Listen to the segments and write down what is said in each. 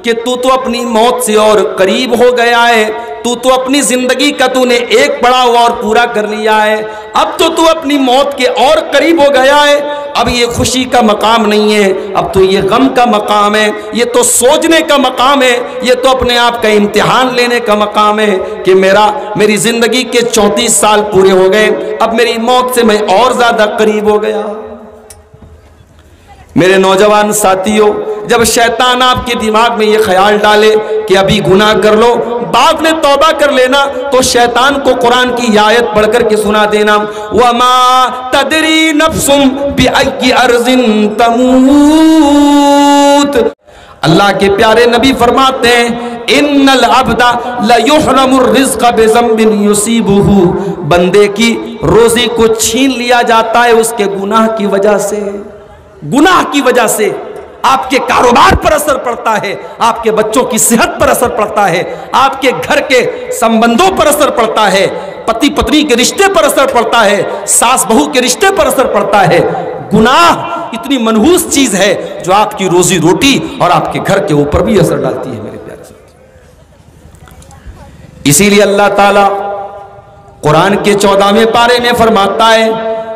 کہ تو اپنی موت سے اور قریب ہو گیا ہے، تو اپنی زندگی کا تو نے ایک پڑاؤ اور پورا کر لیا ہے، اب تو اپنی موت کے اور قریب ہو گیا ہے۔ اب یہ خوشی کا مقام نہیں ہے، اب تو یہ غم کا مقام ہے، یہ تو سوچنے کا مقام ہے، یہ تو اپنے آپ کا امتحان لینے کا مقام ہے کہ میری زندگی کے 34 سال پورے ہو گئے، اب میری موت سے میں اور زیادہ قریب ہو گیا۔ میرے نوجوان ساتھیوں، جب شیطان آپ کے دماغ میں یہ خیال ڈالے کہ ابھی گناہ کر لو، بعد میں توبہ کر لینا، تو شیطان کو قرآن کی یہ آیت پڑھ کر کے سنا دینا، وَمَا تَدْرِي نَفْسٌ بِأَيِّ أَرْضٍ تَمُوتُ۔ اللہ کے پیارے نبی فرماتے ہیں ان العبد لَيُحْرَمُ الرِّزْقَ بِذَنْبٍ يُصِيبُهُ، بندے کی روزی کو چھین لیا جاتا ہے اس کے گناہ کی وجہ سے۔ گناہ کی وجہ سے آپ کے کاروبار پر اثر پڑتا ہے، آپ کے بچوں کی صحت پر اثر پڑتا ہے، آپ کے گھر کے سمبندوں پر اثر پڑتا ہے، پتی پتنی کے رشتے پر اثر پڑتا ہے، ساس بہو کے رشتے پر اثر پڑتا ہے۔ گناہ اتنی منحوس چیز ہے جو آپ کی روزی روٹی اور آپ کے گھر کے اوپر بھی اثر ڈالتی ہے میرے پیارے ساتھی۔ اسی لیے اللہ تعالیٰ قرآن کے 14ویں پارے میں فرماتا ہے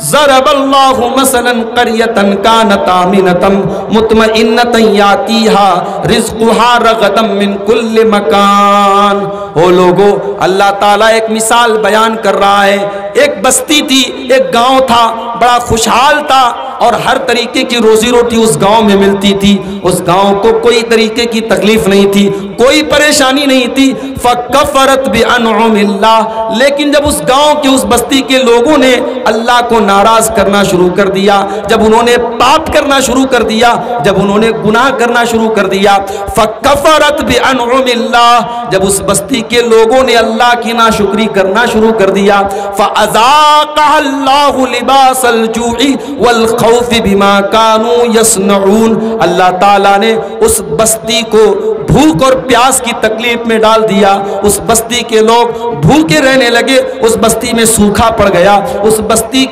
ضرب اللہ مثلا قریۃ کانت آمنۃ مطمئنۃ یاتیہا رزقہا رغدا من کل مکان۔ او لوگو، اللہ تعالیٰ ایک مثال بیان کر رہا ہے۔ ایک بستی تھی، ایک گاؤں تھا، بڑا خوشحال تھا اور ہر طریقے کی روزی روٹی اس گاؤں میں ملتی تھی۔ اس گاؤں کو کوئی طریقے کی تکلیف نہیں تھی، کوئی پریشانی نہیں تھی۔ فکفرت بانعم اللہ، لیکن جب اس گاؤں کے اس بستی کے لوگوں نے اللہ کو ناراض کرنا شروع کر دیا، جب انہوں نے پاپ کرنا شروع کر دیا، جب انہوں نے گناہ کرنا شروع کر دیا، فکفرت بانعم اللہ، جب اس بستی کے لوگوں نے اللہ کی ناشکری کرنا شروع کر دیا، فاذاقها اللہ لباس الجوع والخوف بما كانوا يصنعون، اللہ تعالیٰ نے اس بستی کو بھوک اور پیاس کی تکلیف میں ڈال دیا۔ اس بستی کے لوگ بھوکے رہنے لگے، اس بستی میں سوکھا پڑ گیا، اس بستی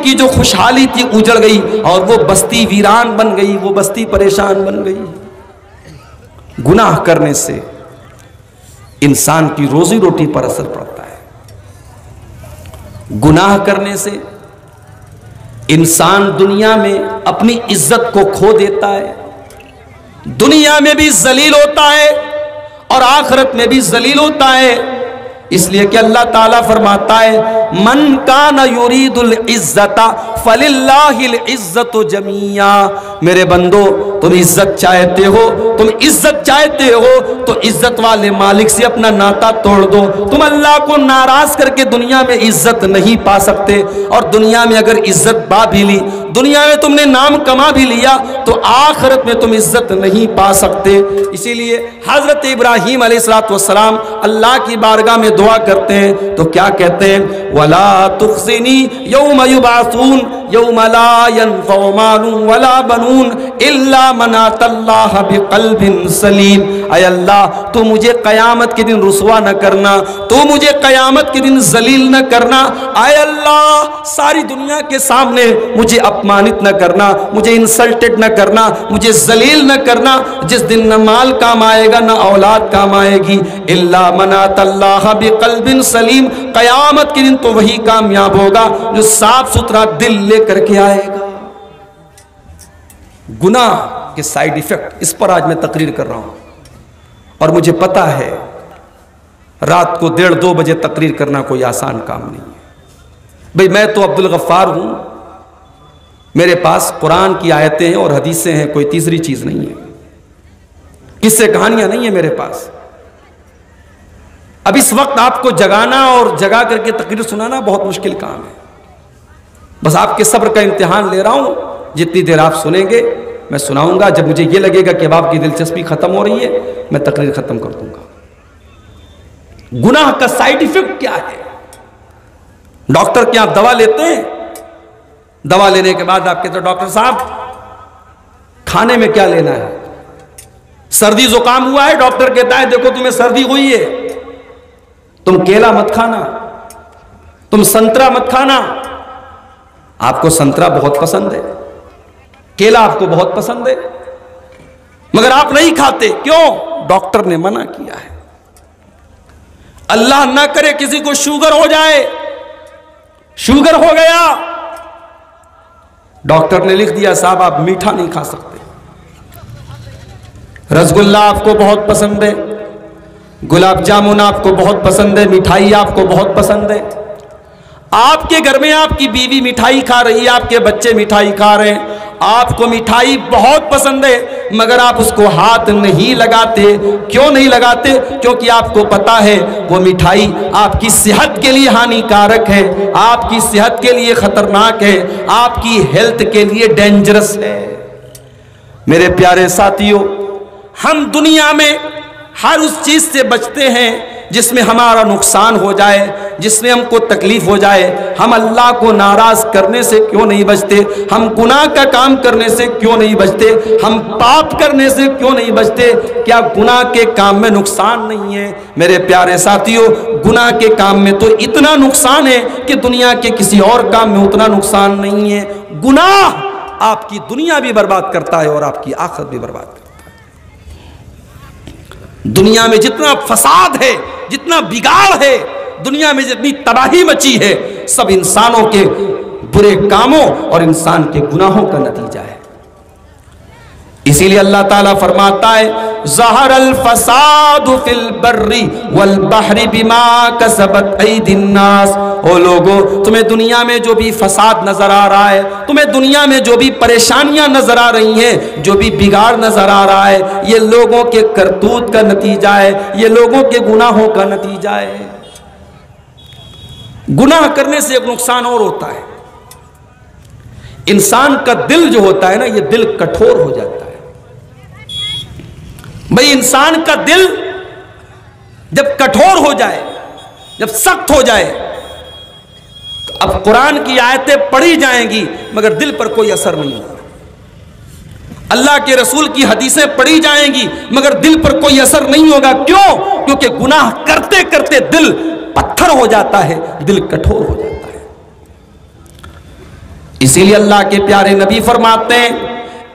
کی جو خوشحالی تھی اجڑ گئی اور وہ بستی ویران بن گئی، وہ بستی پریشان بن گئی۔ گناہ کرنے سے انسان کی روزی روٹی پر اثر پڑتا ہے، گناہ کرنے سے انسان دنیا میں اپنی عزت کو کھو دیتا ہے، دنیا میں بھی ذلیل ہوتا ہے اور آخرت میں بھی ذلیل ہوتا ہے۔ اس لیے کہ اللہ تعالیٰ فرماتا ہے من کان یرید العزت فللہ العزت جمیعا، میرے بندو تم عزت چاہتے ہو، تم عزت چاہتے ہو تو عزت والے مالک سے اپنا ناتا توڑ دو۔ تم اللہ کو ناراض کر کے دنیا میں عزت نہیں پا سکتے، اور دنیا میں اگر عزت پا بھی لی، دنیا میں تم نے نام کما بھی لیا، تو آخرت میں تم عزت نہیں پا سکتے۔ اسی لیے حضرت ابراہیم علیہ السلام اللہ کی بارگاہ میں دعا کرتے ہیں تو کیا کہتے ہیں وَلَا تُخْزِنِي يَوْمَ يُبْعَثُونَ يَوْمَ لَا يَنْفَعُ مَالٌ وَلَا بَنُونَ إِلَّا مَنْ أَتَى اللَّهَ بِقَلْبٍ سَلِيمٍ۔ اے اللہ تو مجھے قیامت کے دن رسوا نہ کرنا، تو مجھے قیامت کے دن ذلیل نہ کرنا، اے اللہ ساری دنیا کے سامنے مجھے اپمانت نہ کرنا، مجھے انسلٹڈ نہ کرنا، مجھے ذلیل نہ کرنا، جس دن نہ مال کام آئے گا نہ اولاد کام آئے گی۔ إِلَّا مَنْ أَتَى اللَّهَ بِقَلْبٍ سَلِيمٍ، قیامت کے دن تو وہی کامیاب ہوگا جو صاف ستھرا دل لے کر کے آئے گا۔ گناہ کے سائیڈ ایفیکٹ اس پر آج میں تقریر کر رہا ہوں، اور مجھے پتا ہے رات کو 1:30-2 بجے تقریر کرنا کوئی آسان کام نہیں ہے۔ بھئی میں تو عبدالغفار ہوں، میرے پاس قرآن کی آیتیں ہیں اور حدیثیں ہیں، کوئی تیسری چیز نہیں ہے، قصے کہانیاں نہیں ہیں میرے پاس۔ اب اس وقت آپ کو جگانا اور جگا کر کے تقریر سنانا بہت مشکل کام ہے، بس آپ کے صبر کا امتحان لے رہا ہوں۔ جتنی دیر آپ سنیں گے میں سناؤں گا، جب مجھے یہ لگے گا کہ اب آپ کی دلچسپی ختم ہو رہی ہے میں تقریر ختم کر دوں گا۔ گناہ کا سائیڈ ایفیکٹ کیا ہے؟ ڈاکٹر کے آپ دوا لیتے ہیں، دوا لینے کے بعد آپ کہتے ہیں ڈاکٹر صاحب کھانے میں کیا لینا ہے؟ سردی زکام ہوا ہے، ڈاکٹر کہتا ہے دیکھو تمہیں سردی ہوئی ہے، تم کیلا مت کھانا، تم سنترا مت کھانا۔ آپ کو سنترا بہت پسند ہے، کیلا آپ کو بہت پسند ہے، مگر آپ نہیں کھاتے، کیوں؟ ڈاکٹر نے منع کیا ہے۔ اللہ نہ کرے کسی کو شوگر ہو جائے، شوگر ہو گیا، ڈاکٹر نے لکھ دیا صاحب آپ میٹھا نہیں کھا سکتے۔ رسگلہ آپ کو بہت پسند ہے، گلاب جامن آپ کو بہت پسند ہے، مٹھائی آپ کو بہت پسند ہے، آپ کے گھر میں آپ کی بیوی مٹھائی کھا رہی ہے، آپ کے بچے مٹھائی کھا رہے ہیں، آپ کو مٹھائی بہت پسند ہے، مگر آپ اس کو ہاتھ نہیں لگاتے۔ کیوں نہیں لگاتے؟ کیونکہ آپ کو پتا ہے وہ مٹھائی آپ کی صحت کے لیے ہانی کارک ہے، آپ کی صحت کے لیے خطرناک ہے، آپ کی ہیلتھ کے لیے ڈینجرس ہے۔ میرے پیارے ساتھیوں، ہم دنیا میں ہر اس چیز سے بچتے ہیں جس میں ہمارا نقصان ہو جائے، جس میں ہم کو تکلیف ہو جائے۔ ہم اللہ کو ناراض کرنے سے کیوں نہیں بچتے؟ ہم گناہ کا کام کرنے سے کیوں نہیں بچتے؟ ہم پاپ کرنے سے کیوں نہیں بچتے؟ کیا گناہ کے کام میں نقصان نہیں ہے؟ میرے پیارے ساتھیوں، گناہ کے کام میں تو اتنا نقصان ہے کہ دنیا کے کسی اور کام میں اتنا نقصان نہیں ہے۔ گناہ آپ کی دنیا بھی برباد کرتا ہے اور آپ کی آخرت بھی برباد کرتا ہے۔ دنیا میں جتنا فساد ہے، جتنا بگاڑ ہے، دنیا میں جتنی تباہی مچی ہے، سب انسانوں کے برے کاموں اور انسان کے گناہوں کا نتیجہ ہے۔ اسی لیے اللہ تعالیٰ فرماتا ہے ظہر الفساد فی البر والبحر بما کسبت ایدی الناس۔ او لوگو، تمہیں دنیا میں جو بھی فساد نظر آ رہا ہے، تمہیں دنیا میں جو بھی پریشانیاں نظر آ رہی ہیں، جو بھی بگاڑ نظر آ رہا ہے، یہ لوگوں کے کرتوت کا نتیجہ ہے، یہ لوگوں کے گناہوں کا نتیجہ ہے۔ گناہ کرنے سے ایک نقصان اور ہوتا ہے، انسان کا دل جو ہوتا ہے نا، یہ دل کٹھور ہو جاتا ہے۔ بھئی انسان کا دل جب کٹھور ہو جائے، جب سخت ہو جائے، تو اب قرآن کی آیتیں پڑھی جائیں گی مگر دل پر کوئی اثر نہیں ہوگا، اللہ کے رسول کی حدیثیں پڑھی جائیں گی مگر دل پر کوئی اثر نہیں ہوگا۔ کیوں؟ کیونکہ گناہ کرتے کرتے دل پتھر ہو جاتا ہے، دل کٹھور ہو جاتا ہے۔ اسی لیے اللہ کے پیارے نبی فرماتے ہیں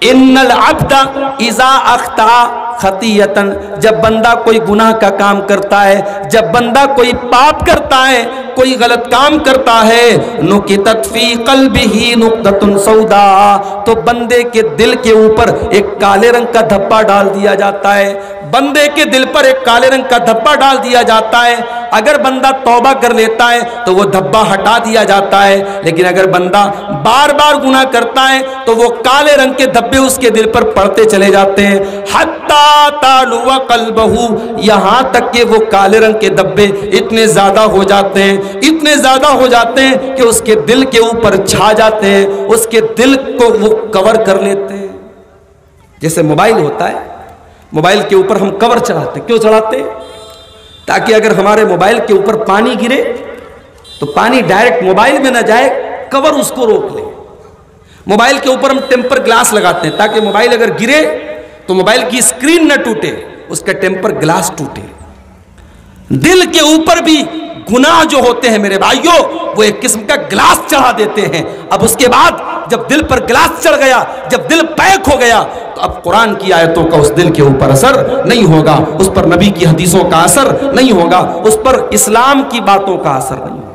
ان العبد اذا اخطا خطیئتا، جب بندہ کوئی گناہ کا کام کرتا ہے، جب بندہ کوئی پاپ کرتا ہے، کوئی غلط کام کرتا ہے، نکتت فی قلبہ نقطۃ سوداء، تو بندے کے دل کے اوپر ایک کالے رنگ کا دھبا ڈال دیا جاتا ہے، بندے کے دل پر ایک کالے رنگ کا دھبا ڈال دیا جاتا ہے۔ اگر بندہ توبہ کر لیتا ہے تو وہ دھبا ہٹا دیا جاتا ہے، لیکن اگر بندہ بار بار گناہ کرتا ہے تو وہ کالے رنگ کے دھبے اس کے دل پر پڑتے چلے جاتے ہیں، حتی تعلو قلبہ، یہاں تک کہ وہ کالے رنگ کے دھبے اتنے زیادہ ہو جاتے ہیں، اتنے زیادہ ہو جاتے ہیں کہ اس کے دل کے اوپر چھا جاتے ہیں، اس کے دل کو وہ کور کر لیتے ہیں۔ جیسے موبائل ہوتا ہے، موبائل کے اوپر ہم کور چڑھاتے ہیں، کیوں چڑھاتے ہیں؟ تاکہ اگر ہمارے موبائل کے اوپر پانی گرے تو پانی ڈائریکٹ موبائل میں نہ جائے، کور اس کو روک لے۔ موبائل کے اوپر ہم ٹیمپر گلاس لگاتے ہیں تاکہ موبائل اگر گرے تو موبائل کی اسکرین نہ ٹوٹے، اس کا ٹیمپر گلاس ٹوٹے۔ دل کے اوپر بھی گناہ جو ہوتے ہیں میرے بھائیوں، وہ ایک قسم کا گلاس چڑھا دیتے ہیں۔ اب اس کے بعد جب دل پر گلاس چڑھ گیا، جب دل پیک ہو گیا، تو اب قرآن کی آیتوں کا اس دل کے اوپر اثر نہیں ہوگا، اس پر نبی کی حدیثوں کا اثر نہیں ہوگا، اس پر اسلام کی باتوں کا اثر نہیں ہوگا۔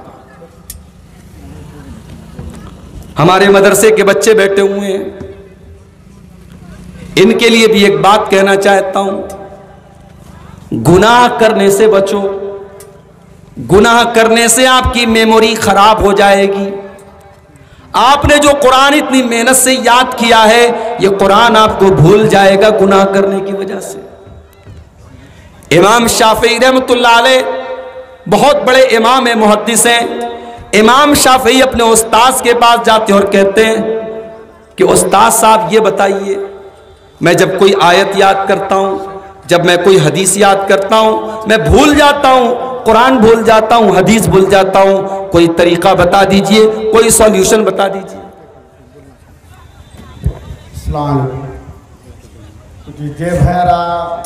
ہمارے مدرسے کے بچے بیٹھے ہوئے ہیں، ان کے لیے بھی ایک بات کہنا چاہتا ہوں، گناہ کرنے سے بچو۔ گناہ کرنے سے آپ کی میموری خراب ہو جائے گی۔ آپ نے جو قرآن اتنی محنت سے یاد کیا ہے، یہ قرآن آپ کو بھول جائے گا گناہ کرنے کی وجہ سے۔ امام شافعی رحمۃ اللہ علیہ بہت بڑے امام ہیں، محدث ہیں۔ امام شافعی اپنے استاذ کے پاس جاتے اور کہتے ہیں کہ استاذ صاحب یہ بتائیے، میں جب کوئی آیت یاد کرتا ہوں، جب میں کوئی حدیث یاد کرتا ہوں، میں بھول جاتا ہوں، قرآن بھول جاتا ہوں، حدیث بھول جاتا ہوں، کوئی طریقہ بتا دیجئے، کوئی سولوشن بتا دیجئے۔ السلام علیکم جے بھائیرا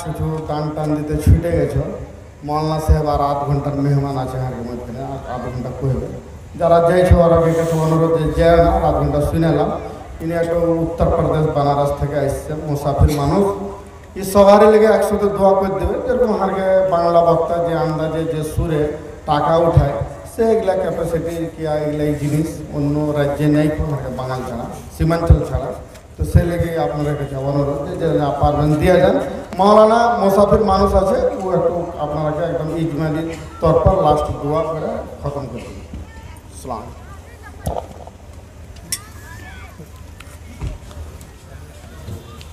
কিছু গান টান দিতে ছুটে গেছো, মৌলানা সাহেব আর আধ ঘন্টার মেহমান আছে আমার মধ্যে, আধ ঘন্টা কইবে, যারা যাইছো ওরা কাছে অনুরোধ যে না আধ ঘন্টা শুনেলাম। ইনি একটা উত্তরপ্রদেশ বানারস থেকে আসছেন, মুসাফির মানুষ, এই সবারই লেগে একসাথে দোয়া করে দেবে। যেরকম হারকে বাংলা বক্তা যে আন্দাজে যে সুরে টাকা উঠায়, সে এগুলা ক্যাপাসিটি কি এগুলা এই জিনিস অন্য রাজ্যে নেই বাঙাল ছাড়া, সীমাঞ্চল ছাড়া। তো সে লেগে আপনাদের কাছে অনুরোধ যে পারবেন দিয়ে যান। মৌলানা মুসাফির মানুষ আছে, ও একটু আপনারাকে একদম ইজমালি তর পর লাস্ট দোয়া করে খতম করে দেবেন। সালাম।